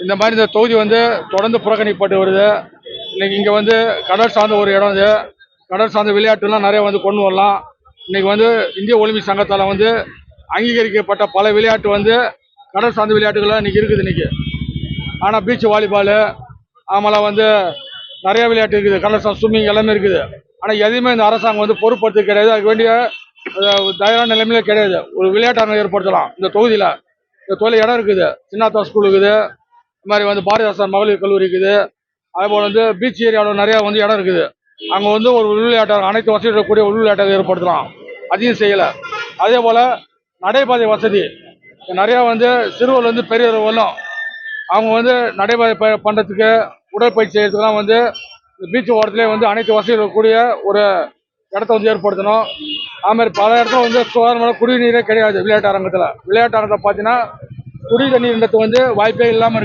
இந்த மாதிரி இந்த தொகுதி வந்து தொடர்ந்து புறக்கணிக்கப்பட்டு வருது. இன்னைக்கு இங்கே வந்து கடல் சார்ந்த ஒரு இடம் இது. கடல் சார்ந்த விளையாட்டுலாம் நிறைய வந்து கொண்டு வரலாம். இன்னைக்கு வந்து இந்திய ஒலிம்பிக் சங்கத்தால் வந்து அங்கீகரிக்கப்பட்ட பல விளையாட்டு வந்து கடல் சார்ந்த விளையாட்டுகள்லாம் இன்னைக்கு இருக்குது இன்னைக்கு. ஆனால் பீச் வாலிபாலு ஆமாம் வந்து நிறைய விளையாட்டு இருக்குது. கடல் சார்ந்த ஸ்விம்மிங் எல்லாமே இருக்குது. ஆனால் எதையுமே இந்த அரசாங்கம் வந்து பொறுப்படுத்த கிடையாது. அதுக்கு வேண்டிய தயாரான நிலைமையிலே கிடையாது. ஒரு விளையாட்டு ஏற்படுத்தலாம் இந்த தொகுதியில். இந்த தொழில் இடம் இருக்குது. சின்னாத்தா ஸ்கூல் இருக்குது. இது மாதிரி வந்து பாரதிதாசன் மகளிர் கல்லூரி இருக்குது. அதேபோல் வந்து பீச் ஏரியாவில் நிறையா வந்து இடம் இருக்குது. அங்கே வந்து ஒரு உள்விளையாட்டாக அனைத்து வசதி இருக்கக்கூடிய உள்விளையாட்டாக ஏற்படுத்தலாம். அதையும் செய்யலை. அதே போல் நடைபாதை வசதி நிறையா வந்து சிறுவர் வந்து பெரியவர் வரலாம். அவங்க வந்து நடைபாதை பண்ணுறதுக்கு உடற்பயிற்சி செய்யறதுக்குலாம் வந்து பீச் ஓரத்துலேயே வந்து அனைத்து வசதி இருக்கக்கூடிய ஒரு இடத்த வந்து ஏற்படுத்தணும். அது மாதிரி பல இடத்துல வந்து சுகாதாரமான குடிநீரே கிடையாது. விளையாட்டு அரங்கத்தில் பார்த்தீங்கன்னா குடி தண்ணீர்ன்றது வந்து வாய்ப்பே இல்லாமல் இருக்கு.